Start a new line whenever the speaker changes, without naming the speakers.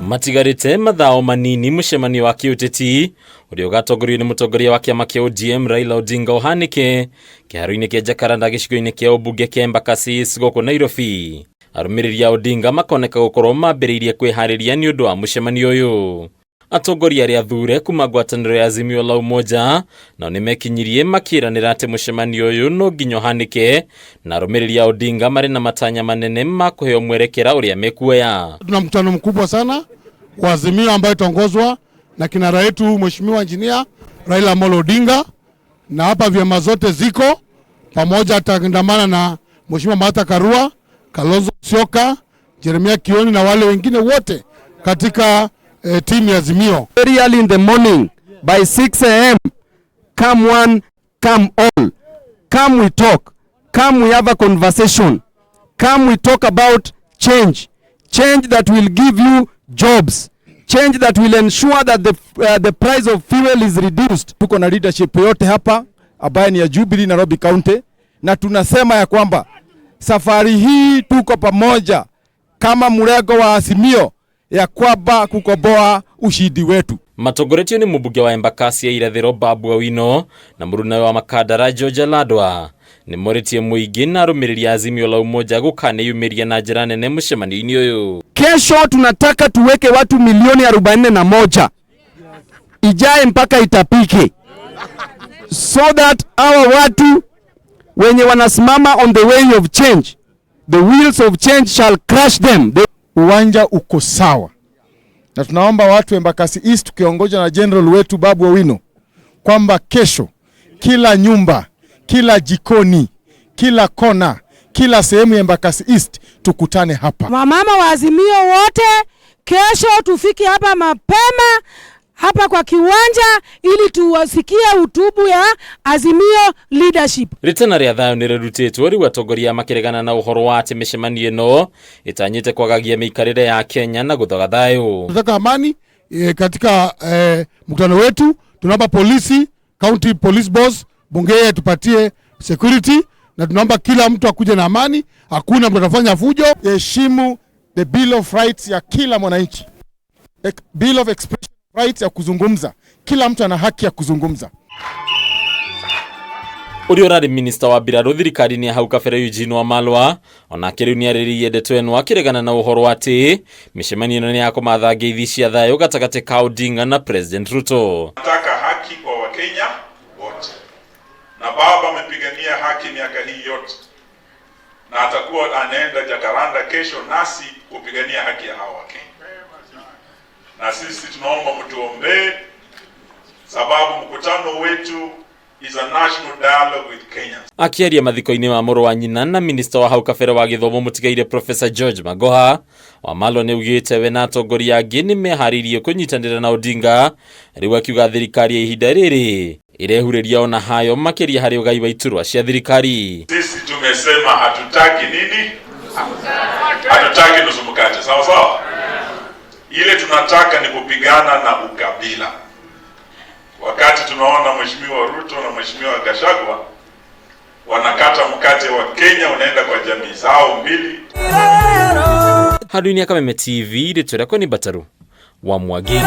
matiganite mathao manini mucemanio wa kiuteti uria ugatongorio ni mutongoria wa kiama kia ODM Raila Odinga uhanike kiharo-ini kia Jacaranda gicigo-ini kia umbunge kia Embakasi East goko Nairobi. Arumiriri a Odinga makoneka gukorwo mambiriirie kwihariria ni undu wa mucemanio uyu. Atongoria aria athure kuma ngwataniro ya Azimio la Umoja na nimekinyirie makiranira ati mucemanio uyu no nginya uhanike na Arumiriri a Odinga mari na matanya manene makuheo mwerekera uria mekuoya.
Tuna mkutano mkubwa sana wa Azimio ambayo itaongozwa na kinara wetu Mheshimiwa Engineer Raila Odinga, na hapa vyama zote ziko pamoja, ataandamana na Mheshimiwa Martha Karua, Kalonzo Musyoka, Jeremia Kioni na wale wengine wote katika team ya Azimio.
Very early in the morning by 6 a.m. come one, come all. Come we talk. Come we have a conversation. Come we talk about change. Change that will give you jobs. Change that will ensure that the price of fuel is reduced.
Tuko na leadership yote hapa ambaye ni ya Jubilee Nairobi County, na tunasema ya kwamba safari hii tuko pamoja kama mrengo wa Azimio ya kwamba kukoboa ushindi wetu.
Matongoretio ni mumbunge wa Embakasi ya irathiro Babu Awino na muruna wa makadara George Ladwa ni moritie muingi na Arumiriri a Azimio la Umoja meyumirie na njira nene mucemanio-ini uyu.
Kesho tunataka tuweke watu milioni 41 ijae mpaka itapike, so that our watu wenye wanasimama on the way of change, the wheels of change shall crush them.
Uwanja uko sawa, na tunaomba watu Embakasi East tukiongozwa na General wetu Babu Awino kwamba kesho kila nyumba, kila jikoni, kila kona, kila sehemu ya Embakasi East tukutane hapa.
Mama wa Azimio wote kesho tufike hapa mapema hapa kwa kiwanja ili tuwasikie utubu ya Azimio leadership.
Ritana ria thayo ni rirutirwo riu atongoria makiregana na uhoro wa ati micemanio ino itanyite kwagagia miikarire ya Kenya na guthoga thayo.
Tunataka amani katika mkutano wetu. Tunaomba polisi, county police boss, bunge tupatie security, na tunaomba kila mtu akuje na amani, hakuna mtu atafanya fujo.
Heshimu the bill of rights ya kila mwananchi, bill of expression rights ya kuzungumza. Kila mtu ana haki ya kuzungumza.
Uria urari minister wa biraru thirikari-ini ya hau kabere Eugene Wamalwa onake riu niariririe ndeto eno akiregana na uhoro ati micemanio ino ni ya kumatha ngeithi cia thayo gatagati ka Odinga na President Ruto.
Nataka haki kwa Wakenya wote, na baba amepigania haki miaka hii yote, na atakuwa anaenda Jacaranda kesho nasi kupigania haki ya hawa Wakenya. Na sisi tunaomba mtuombee, sababu mkutano wetu is a national dialogue with Kenya.
Akiaria mathiko-ini wa muru wa nyina na minister wa hau kabere wa githomo mutigaire Professor George Magoha, Wamalwa ni ugite we na atongoria angi ni meharirie kunyitanira na Odinga riu akiuga thirikari ya ihinda riri irehuriria ona hayo makiria hari ugai wa iturwa cia thirikari.
Sisi tumesema hatutaki nini? Hatutaki nusu mkate, sawa sawa? Ile tunataka ni kupigana na ukabila. Wakati tunaona Mheshimiwa Ruto na Mheshimiwa Gachagua wanakata mkate wa Kenya unaenda kwa jamii zao mbili.
Haduini ya Kameme TV ritwira kwa ni Bataru wa Mwageni.